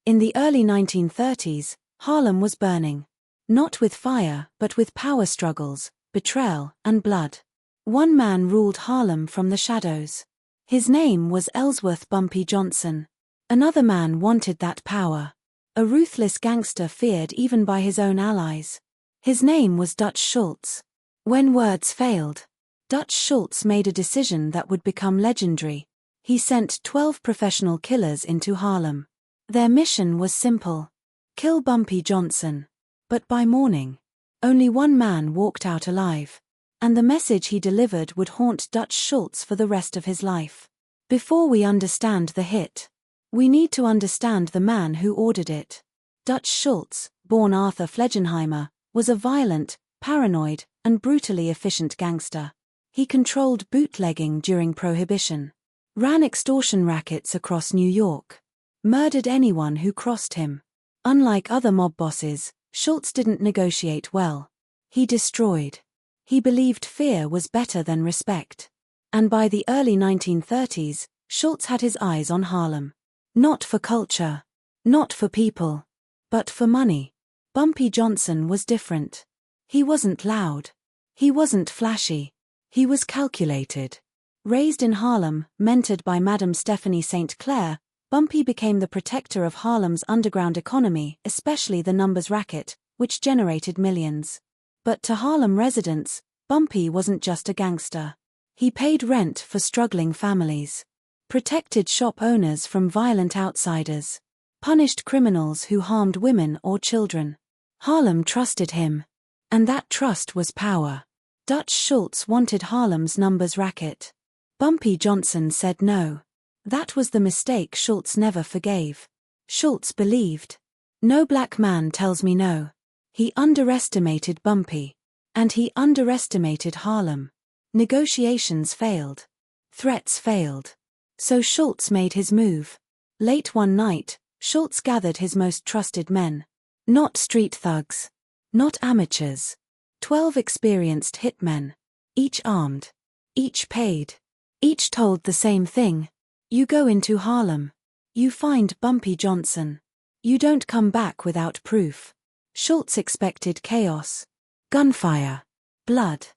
In the early 1930s, Harlem was burning. Not with fire, but with power struggles, betrayal, and blood. One man ruled Harlem from the shadows. His name was Ellsworth Bumpy Johnson. Another man wanted that power. A ruthless gangster feared even by his own allies. His name was Dutch Schultz. When words failed, Dutch Schultz made a decision that would become legendary. He sent 12 professional killers into Harlem. Their mission was simple: kill Bumpy Johnson. But by morning, only one man walked out alive. And the message he delivered would haunt Dutch Schultz for the rest of his life. Before we understand the hit, we need to understand the man who ordered it. Dutch Schultz, born Arthur Flegenheimer, was a violent, paranoid, and brutally efficient gangster. He controlled bootlegging during Prohibition, ran extortion rackets across New York, murdered anyone who crossed him. Unlike other mob bosses, Schultz didn't negotiate well. He destroyed. He believed fear was better than respect. And by the early 1930s, Schultz had his eyes on Harlem. Not for culture, not for people, but for money. Bumpy Johnson was different. He wasn't loud. He wasn't flashy. He was calculated. Raised in Harlem, mentored by Madame Stephanie St. Clair, Bumpy became the protector of Harlem's underground economy, especially the numbers racket, which generated millions. But to Harlem residents, Bumpy wasn't just a gangster. He paid rent for struggling families, protected shop owners from violent outsiders, punished criminals who harmed women or children. Harlem trusted him. And that trust was power. Dutch Schultz wanted Harlem's numbers racket. Bumpy Johnson said no. That was the mistake Schultz never forgave. Schultz believed. No black man tells me no. He underestimated Bumpy. And he underestimated Harlem. Negotiations failed. Threats failed. So Schultz made his move. Late one night, Schultz gathered his most trusted men. Not street thugs. Not amateurs. 12 experienced hitmen. Each armed. Each paid. Each told the same thing. You go into Harlem. You find Bumpy Johnson. You don't come back without proof. Schultz expected chaos. Gunfire. Blood.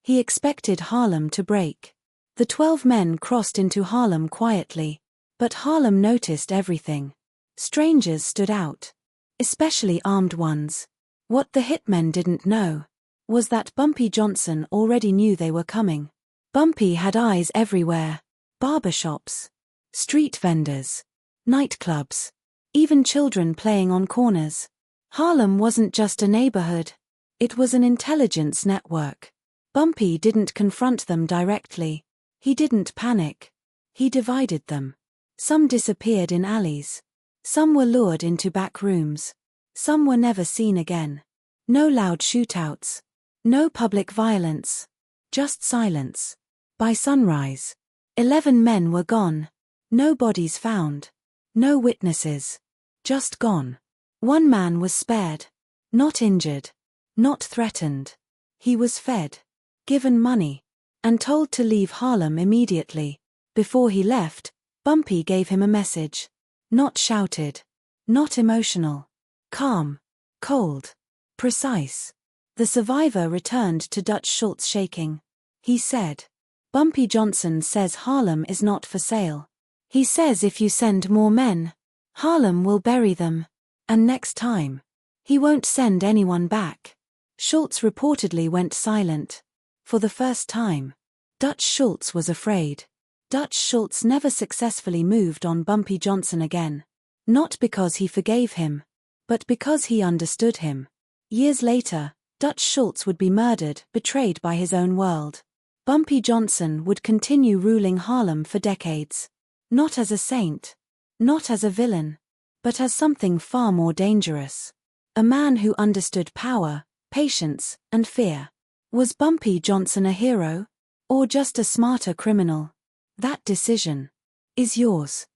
He expected Harlem to break. The 12 men crossed into Harlem quietly. But Harlem noticed everything. Strangers stood out. Especially armed ones. What the hitmen didn't know was that Bumpy Johnson already knew they were coming. Bumpy had eyes everywhere. Barbershops. Street vendors. Nightclubs. Even children playing on corners. Harlem wasn't just a neighborhood. It was an intelligence network. Bumpy didn't confront them directly. He didn't panic. He divided them. Some disappeared in alleys. Some were lured into back rooms. Some were never seen again. No loud shootouts. No public violence. Just silence. By sunrise, 11 men were gone. No bodies found. No witnesses. Just gone. One man was spared. Not injured. Not threatened. He was fed. Given money. And told to leave Harlem immediately. Before he left, Bumpy gave him a message. Not shouted. Not emotional. Calm. Cold. Precise. The survivor returned to Dutch Schultz shaking. He said, Bumpy Johnson says Harlem is not for sale. He says if you send more men, Harlem will bury them. And next time, he won't send anyone back. Schultz reportedly went silent. For the first time, Dutch Schultz was afraid. Dutch Schultz never successfully moved on Bumpy Johnson again. Not because he forgave him, but because he understood him. Years later, Dutch Schultz would be murdered, betrayed by his own world. Bumpy Johnson would continue ruling Harlem for decades. Not as a saint. Not as a villain. But as something far more dangerous. A man who understood power, patience, and fear. Was Bumpy Johnson a hero? Or just a smarter criminal? That decision is yours.